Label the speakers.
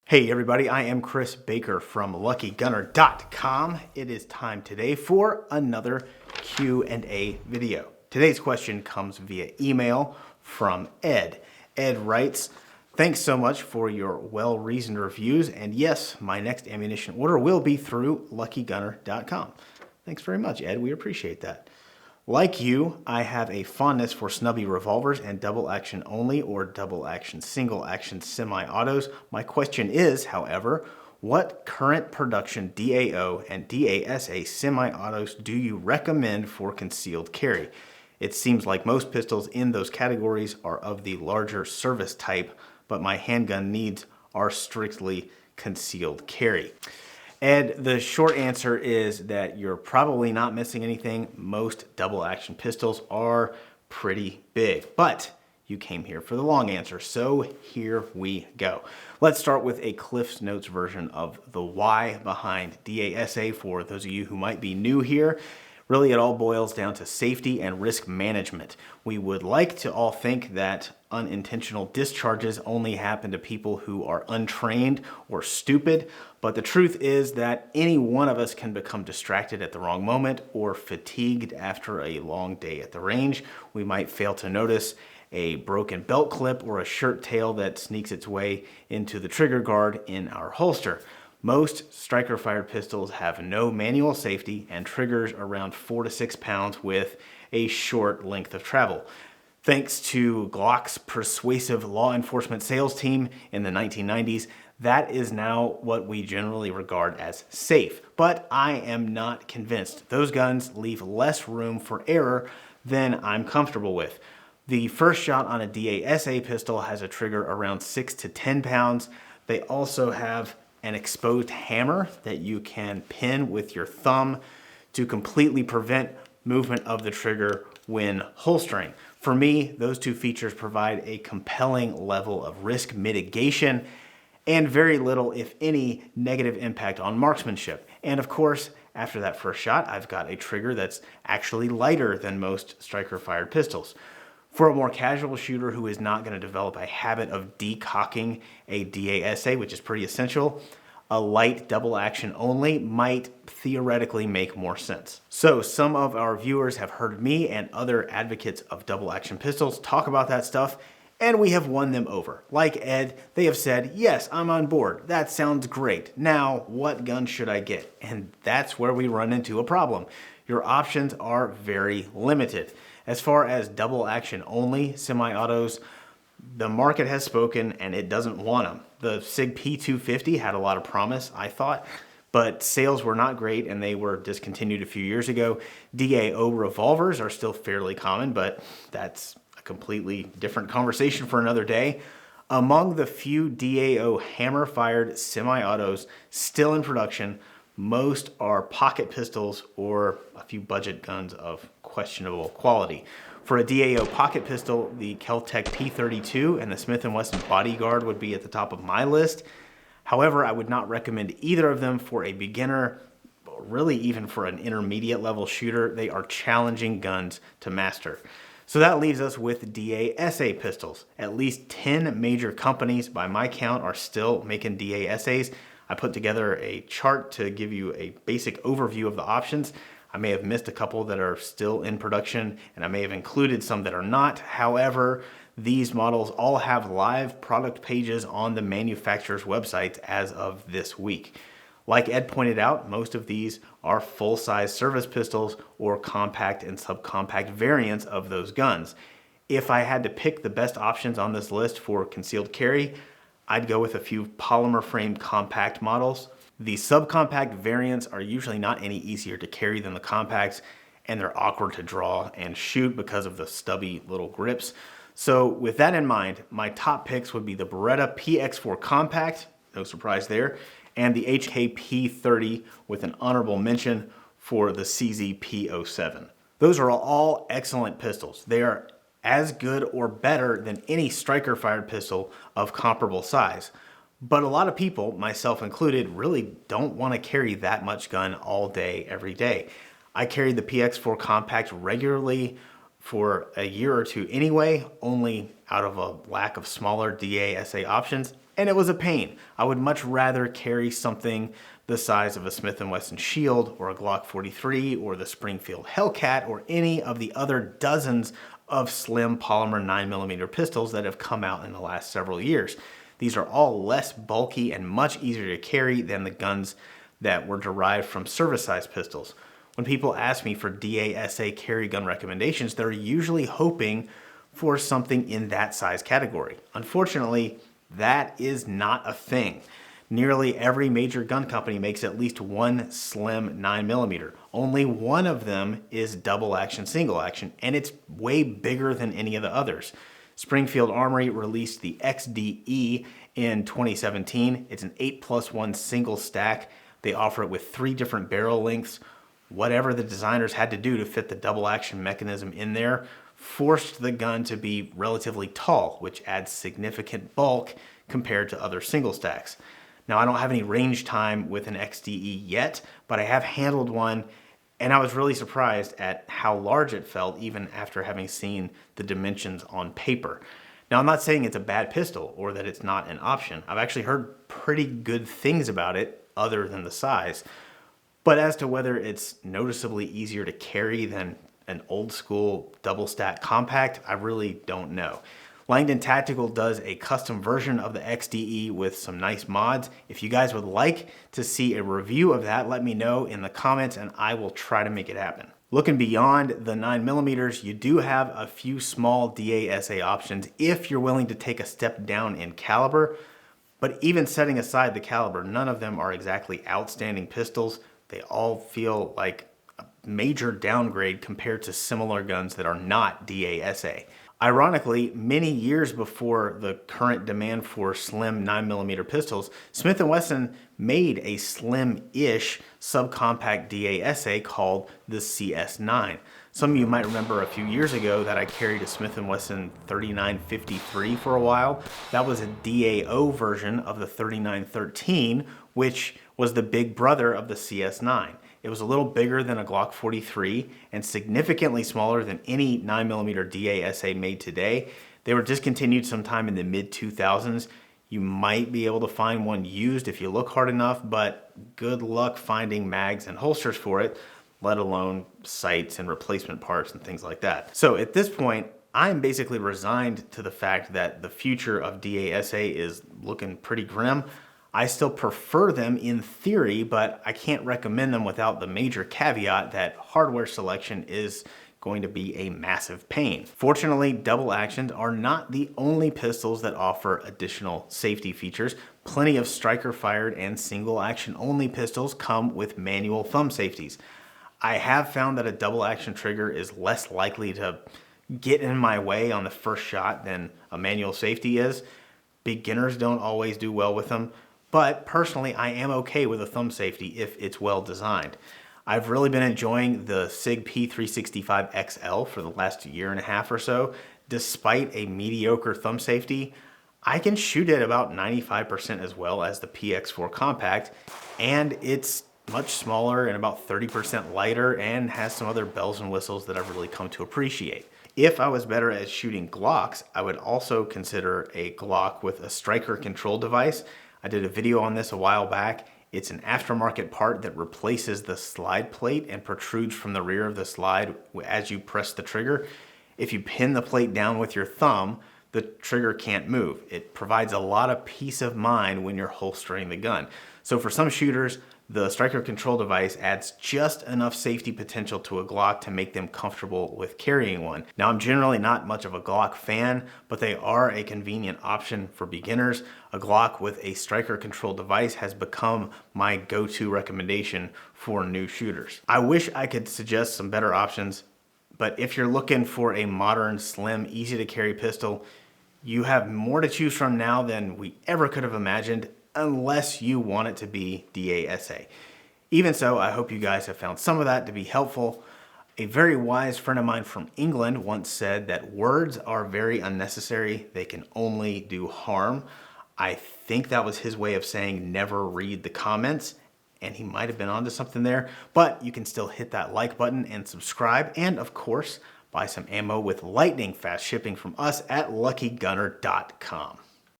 Speaker 1: Hey everybody, I am Chris Baker from LuckyGunner.com. It is time today for another Q&A video. Today's question comes via email from Ed. Ed writes, "Thanks so much for your well-reasoned reviews, and yes, my next ammunition order will be through LuckyGunner.com." Thanks very much, Ed. We appreciate that. Like you, I have a fondness for snubby revolvers and double action only or double action single action semi-autos. My question is, however, what current production DAO and DASA semi-autos do you recommend for concealed carry? It seems like most pistols in those categories are of the larger service type, but my handgun needs are strictly concealed carry. And the short answer is that you're probably not missing anything. Most double action pistols are pretty big, but you came here for the long answer, so here we go. Let's start with a Cliff's Notes version of the why behind DASA for those of you who might be new here. Really, it all boils down to safety and risk management. We would like to all think that unintentional discharges only happen to people who are untrained or stupid, but the truth is that any one of us can become distracted at the wrong moment or fatigued after a long day at the range. We might fail to notice a broken belt clip or a shirt tail that sneaks its way into the trigger guard in our holster. Most striker-fired pistols have no manual safety and triggers around 4 to 6 pounds with a short length of travel. Thanks to Glock's persuasive law enforcement sales team in the 1990s, that is now what we generally regard as safe. But I am not convinced. Those guns leave less room for error than I'm comfortable with. The first shot on a DASA pistol has a trigger around 6 to 10 pounds. They also have an exposed hammer that you can pin with your thumb to completely prevent movement of the trigger when holstering. For me, those two features provide a compelling level of risk mitigation and very little, if any, negative impact on marksmanship. And of course, after that first shot, I've got a trigger that's actually lighter than most striker-fired pistols. For a more casual shooter who is not going to develop a habit of decocking a DASA, which is pretty essential, a light double action only might theoretically make more sense. So some of our viewers have heard me and other advocates of double action pistols talk about that stuff, and we have won them over. Like Ed, they have said, yes, I'm on board. That sounds great. Now, what gun should I get? And that's where we run into a problem. Your options are very limited. As far as double action only semi-autos, the market has spoken and it doesn't want them. The SIG P250 had a lot of promise, I thought, but sales were not great and they were discontinued a few years ago. DAO revolvers are still fairly common, but that's a completely different conversation for another day. Among the few DAO hammer-fired semi-autos still in production, most are pocket pistols or a few budget guns of questionable quality. For a DAO pocket pistol, the Kel-Tec P32 and the Smith & Wesson Bodyguard would be at the top of my list. However, I would not recommend either of them for a beginner, or really even for an intermediate level shooter. They are challenging guns to master. So that leaves us with DASA pistols. At least 10 major companies, by my count, are still making DASAs. I put together a chart to give you a basic overview of the options. I may have missed a couple that are still in production, and I may have included some that are not. However, these models all have live product pages on the manufacturer's websites as of this week. Like Ed pointed out, most of these are full-size service pistols or compact and subcompact variants of those guns. If I had to pick the best options on this list for concealed carry, I'd go with a few polymer frame compact models. The subcompact variants are usually not any easier to carry than the compacts, and they're awkward to draw and shoot because of the stubby little grips. So with that in mind, my top picks would be the Beretta PX4 Compact, no surprise there, and the HKP30 with an honorable mention for the CZP07. Those are all excellent pistols. They are as good or better than any striker-fired pistol of comparable size. But a lot of people, myself included, really don't want to carry that much gun all day, every day. I carry the PX4 Compact regularly for a year or two anyway, only out of a lack of smaller DASA options, and it was a pain. I would much rather carry something the size of a Smith & Wesson Shield or a Glock 43 or the Springfield Hellcat or any of the other dozens of slim polymer 9mm pistols that have come out in the last several years. These are all less bulky and much easier to carry than the guns that were derived from service-sized pistols. When people ask me for DASA carry gun recommendations, they're usually hoping for something in that size category. Unfortunately, that is not a thing. Nearly every major gun company makes at least one slim 9mm. Only one of them is double action, single action, and it's way bigger than any of the others. Springfield Armory released the XDE in 2017. It's an 8+1 single stack. They offer it with 3 different barrel lengths. Whatever the designers had to do to fit the double action mechanism in there forced the gun to be relatively tall, which adds significant bulk compared to other single stacks. Now, I don't have any range time with an XDE yet, but I have handled one, and I was really surprised at how large it felt even after having seen the dimensions on paper. Now, I'm not saying it's a bad pistol or that it's not an option. I've actually heard pretty good things about it other than the size. But as to whether it's noticeably easier to carry than an old school double stack compact, I really don't know. Langdon Tactical does a custom version of the XDE with some nice mods. If you guys would like to see a review of that, let me know in the comments and I will try to make it happen. Looking beyond the 9mm, you do have a few small DASA options if you're willing to take a step down in caliber. But even setting aside the caliber, none of them are exactly outstanding pistols. They all feel like a major downgrade compared to similar guns that are not DASA. Ironically, many years before the current demand for slim 9mm pistols, Smith & Wesson made a slim-ish subcompact DASA called the CS9. Some of you might remember a few years ago that I carried a Smith & Wesson 3953 for a while. That was a DAO version of the 3913, which was the big brother of the CS9. It was a little bigger than a Glock 43 and significantly smaller than any 9mm DASA made today. They were discontinued sometime in the mid-2000s. You might be able to find one used if you look hard enough, but good luck finding mags and holsters for it, let alone sights and replacement parts and things like that. So at this point, I'm basically resigned to the fact that the future of DASA is looking pretty grim. I still prefer them in theory, but I can't recommend them without the major caveat that hardware selection is going to be a massive pain. Fortunately, double actions are not the only pistols that offer additional safety features. Plenty of striker fired and single action only pistols come with manual thumb safeties. I have found that a double action trigger is less likely to get in my way on the first shot than a manual safety is. Beginners don't always do well with them. But personally, I am okay with a thumb safety if it's well designed. I've really been enjoying the SIG P365 XL for the last year and a half or so. Despite a mediocre thumb safety, I can shoot it about 95% as well as the PX4 Compact, and it's much smaller and about 30% lighter and has some other bells and whistles that I've really come to appreciate. If I was better at shooting Glocks, I would also consider a Glock with a striker control device. I did a video on this a while back. It's an aftermarket part that replaces the slide plate and protrudes from the rear of the slide as you press the trigger. If you pin the plate down with your thumb, the trigger can't move. It provides a lot of peace of mind when you're holstering the gun. So for some shooters, the striker control device adds just enough safety potential to a Glock to make them comfortable with carrying one. Now, I'm generally not much of a Glock fan, but they are a convenient option for beginners. A Glock with a striker control device has become my go-to recommendation for new shooters. I wish I could suggest some better options, but if you're looking for a modern, slim, easy to carry pistol, you have more to choose from now than we ever could have imagined, unless you want it to be DASA. Even so, I hope you guys have found some of that to be helpful. A very wise friend of mine from England once said that words are very unnecessary. They can only do harm. I think that was his way of saying never read the comments, and he might have been onto something there, but you can still hit that like button and subscribe. And of course, buy some ammo with lightning fast shipping from us at luckygunner.com.